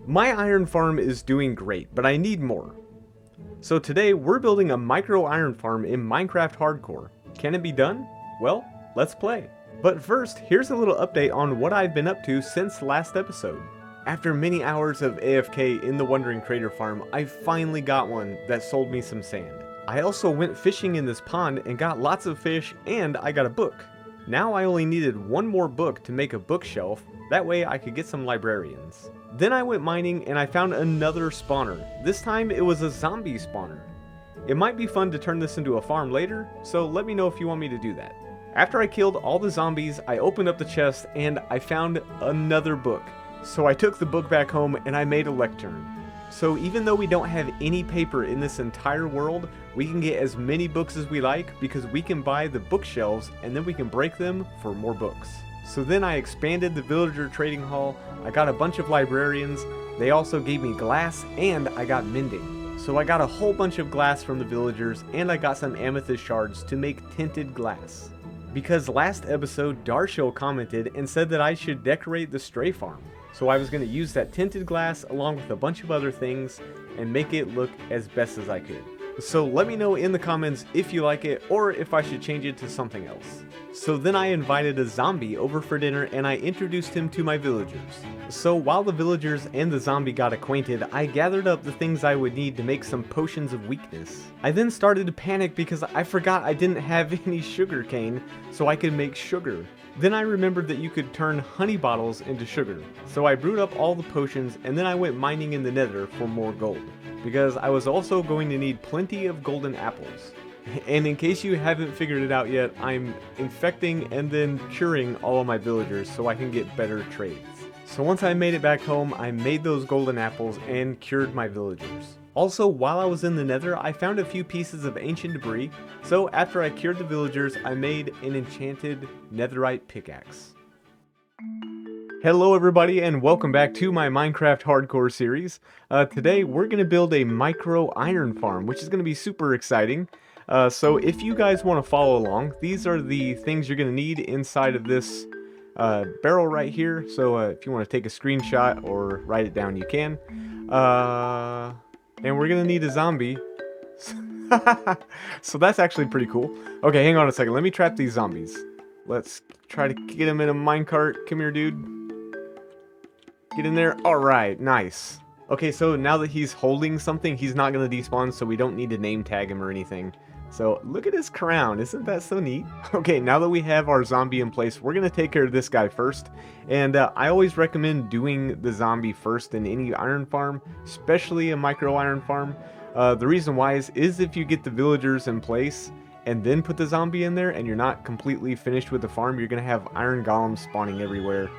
My iron farm is doing great, but I need more. So today we're building a micro iron farm in Minecraft Hardcore. Can it be done? Well, let's play. But first, here's a little update on what I've been up to since last episode. After many hours of AFK in the Wandering Crater farm, I finally got one that sold me some sand. I also went fishing in this pond and got lots of fish, and I got a book. Now I only needed one more book to make a bookshelf, that way I could get some librarians. Then I went mining and I found another spawner. This time it was a zombie spawner. It might be fun to turn this into a farm later, so let me know if you want me to do that. After I killed all the zombies, I opened up the chest and I found another book. So I took the book back home and I made a lectern. So even though we don't have any paper in this entire world, we can get as many books as we like because we can buy the bookshelves and then we can break them for more books. So then I expanded the villager trading hall, I got a bunch of librarians, they also gave me glass, and I got mending. So I got a whole bunch of glass from the villagers and I got some amethyst shards to make tinted glass. Because last episode Darshil commented and said that I should decorate the stray farm. So I was going to use that tinted glass along with a bunch of other things and make it look as best as I could. So let me know in the comments if you like it or if I should change it to something else. So then I invited a zombie over for dinner and I introduced him to my villagers. So while the villagers and the zombie got acquainted, I gathered up the things I would need to make some potions of weakness. I then started to panic because I forgot I didn't have any sugar cane so I could make sugar. Then I remembered that you could turn honey bottles into sugar. So I brewed up all the potions and then I went mining in the nether for more gold. Because I was also going to need plenty of golden apples. And in case you haven't figured it out yet, I'm infecting and then curing all of my villagers so I can get better trades. So once I made it back home, I made those golden apples and cured my villagers. Also, while I was in the nether, I found a few pieces of ancient debris, so after I cured the villagers, I made an enchanted netherite pickaxe. Hello everybody and welcome back to my Minecraft Hardcore series. Today we're going to build a micro iron farm, which is going to be super exciting. So if you guys want to follow along, these are the things you're going to need inside of this barrel right here. So if you want to take a screenshot or write it down, you can. And we're gonna need a zombie. So that's actually pretty cool. Okay, hang on a second. Let me trap these zombies. Let's try to get him in a minecart. Come here, dude. Get in there. Alright, nice. Okay, so now that he's holding something, he's not gonna despawn, so we don't need to name tag him or anything. So look at his crown. Isn't that so neat? Okay, now that we have our zombie in place, we're gonna take care of this guy first. And I always recommend doing the zombie first in any iron farm, especially a micro iron farm. The reason why is if you get the villagers in place and then put the zombie in there and you're not completely finished with the farm, you're gonna have iron golems spawning everywhere.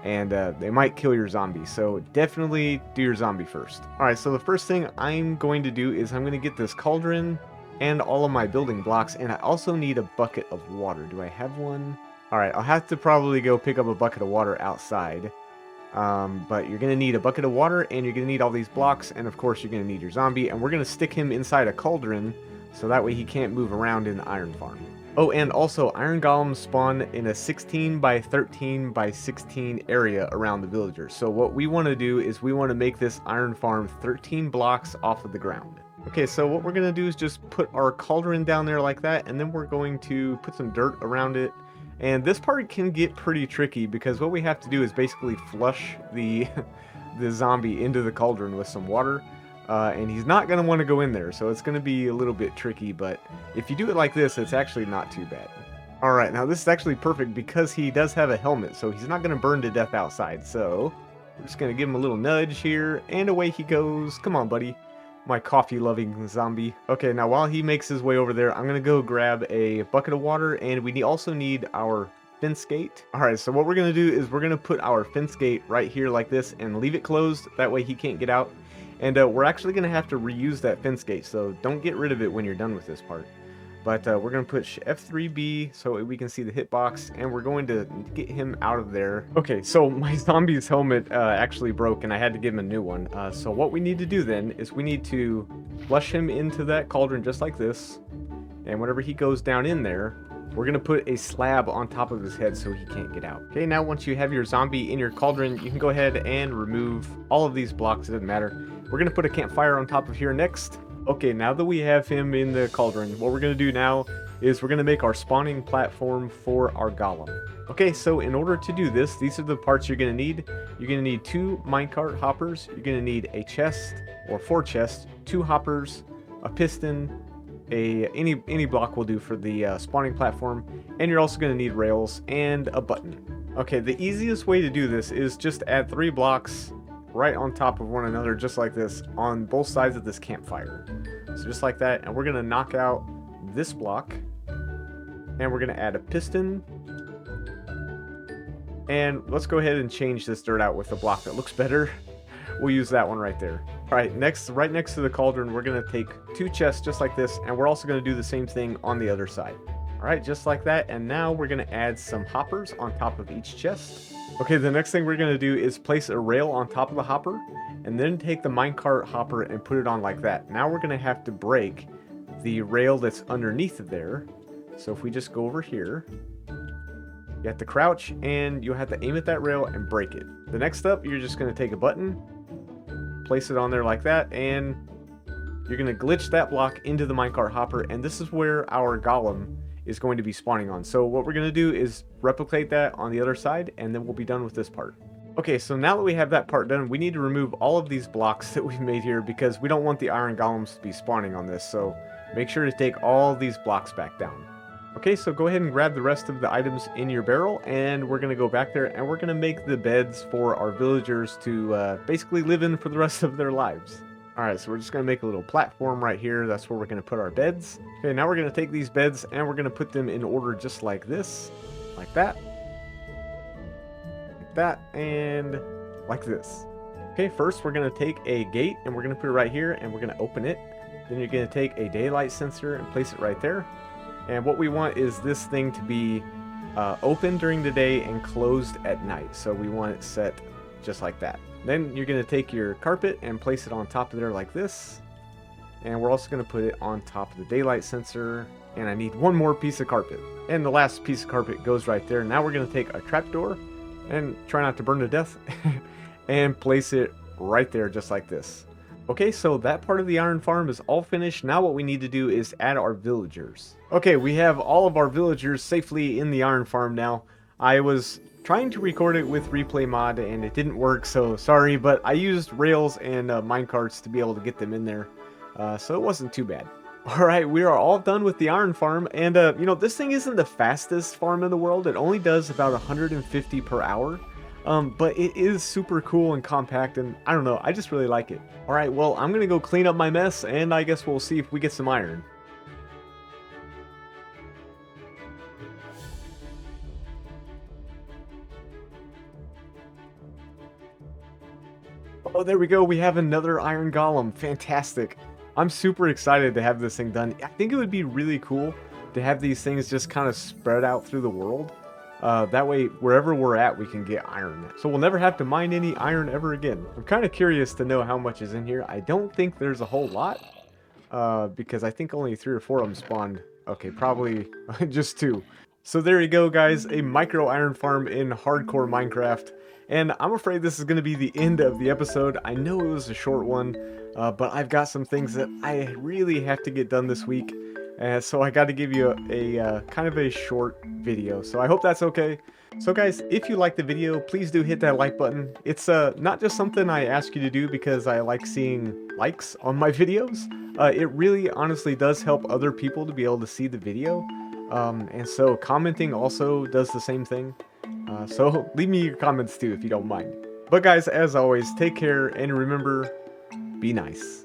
And they might kill your zombie, so definitely do your zombie first. Alright, so the first thing I'm going to do is I'm going to get this cauldron and all of my building blocks, and I also need a bucket of water. Do I have one? Alright, I'll have to probably go pick up a bucket of water outside. But you're going to need a bucket of water, and you're going to need all these blocks, and of course you're going to need your zombie, and we're going to stick him inside a cauldron, so that way he can't move around in the iron farm. Oh, and also, iron golems spawn in a 16 by 13 by 16 area around the villagers. So what we want to do is we want to make this iron farm 13 blocks off of the ground. Okay, so what we're going to do is just put our cauldron down there like that, and then we're going to put some dirt around it. And this part can get pretty tricky because what we have to do is basically flush the, the zombie into the cauldron with some water. And he's not going to want to go in there, so it's going to be a little bit tricky, but if you do it like this, it's actually not too bad. Alright, now this is actually perfect because he does have a helmet, so he's not going to burn to death outside. So we're just going to give him a little nudge here, and away he goes. Come on, buddy. My coffee-loving zombie. Okay, now while he makes his way over there, I'm going to go grab a bucket of water, and we also need our fence gate. Alright, so what we're going to do is we're going to put our fence gate right here like this and leave it closed. That way he can't get out. And we're actually going to have to reuse that fence gate, so don't get rid of it when you're done with this part. But we're going to put F3B so we can see the hitbox, and we're going to get him out of there. Okay, so my zombie's helmet actually broke, and I had to give him a new one. So what we need to do then is we need to flush him into that cauldron just like this. And whenever he goes down in there, we're gonna put a slab on top of his head so he can't get out. Okay, now once you have your zombie in your cauldron, you can go ahead and remove all of these blocks, it doesn't matter. We're gonna put a campfire on top of here next. Okay, now that we have him in the cauldron, what we're gonna do now is we're gonna make our spawning platform for our golem. Okay, so in order to do this, these are the parts you're gonna need. You're gonna need 2 minecart hoppers, you're gonna need a chest, or 4 chests, 2 hoppers, a piston, any block will do for the spawning platform, and you're also going to need rails and a button. Okay, the easiest way to do this is just add 3 blocks right on top of one another, just like this, on both sides of this campfire. So just like that, and we're going to knock out this block, and we're going to add a piston, and let's go ahead and change this dirt out with a block that looks better. We'll use that one right there. Alright, right next to the cauldron, we're going to take 2 chests just like this, and we're also going to do the same thing on the other side. Alright, just like that, and now we're going to add some hoppers on top of each chest. Okay, the next thing we're going to do is place a rail on top of the hopper, and then take the minecart hopper and put it on like that. Now we're going to have to break the rail that's underneath of there. So if we just go over here, you have to crouch, and you'll have to aim at that rail and break it. The next step, you're just going to take a button, place it on there like that, and you're going to glitch that block into the minecart hopper, and this is where our golem is going to be spawning on. So what we're going to do is replicate that on the other side, and then we'll be done with this part. Okay, so now that we have that part done, we need to remove all of these blocks that we've made here because we don't want the iron golems to be spawning on this, so make sure to take all these blocks back down. Okay, so go ahead and grab the rest of the items in your barrel, and we're going to go back there, and we're going to make the beds for our villagers to basically live in for the rest of their lives. Alright, so we're just going to make a little platform right here. That's where we're going to put our beds. Okay, now we're going to take these beds, and we're going to put them in order just like this. Like that. Like that, and like this. Okay, first we're going to take a gate, and we're going to put it right here, and we're going to open it. Then you're going to take a daylight sensor and place it right there. And what we want is this thing to be open during the day and closed at night. So we want it set just like that. Then you're going to take your carpet and place it on top of there like this. And we're also going to put it on top of the daylight sensor. And I need one more piece of carpet. And the last piece of carpet goes right there. Now we're going to take a trapdoor and try not to burn to death and place it right there just like this. Okay, so that part of the iron farm is all finished. Now what we need to do is add our villagers. Okay, we have all of our villagers safely in the iron farm now. I was trying to record it with replay mod and it didn't work, so sorry, but I used rails and minecarts to be able to get them in there, so it wasn't too bad. Alright, we are all done with the iron farm, and you know, this thing isn't the fastest farm in the world. It only does about 150 per hour. But it is super cool and compact, and I don't know, I just really like it. Alright, well, I'm gonna go clean up my mess, and I guess we'll see if we get some iron. Oh, there we go, we have another iron golem. Fantastic. I'm super excited to have this thing done. I think it would be really cool to have these things just kind of spread out through the world. That way, wherever we're at, we can get iron. So we'll never have to mine any iron ever again. I'm kind of curious to know how much is in here. I don't think there's a whole lot, because I think only 3 or 4 of them spawned. Okay, probably just 2. So there you go, guys, a micro iron farm in hardcore Minecraft. And I'm afraid this is going to be the end of the episode. I know it was a short one, but I've got some things that I really have to get done this week. So I got to give you a kind of a short video. So I hope that's okay. So guys, if you like the video, please do hit that like button. It's not just something I ask you to do because I like seeing likes on my videos. It really honestly does help other people to be able to see the video. And so commenting also does the same thing. So leave me your comments too if you don't mind. But guys, as always, take care and remember, be nice.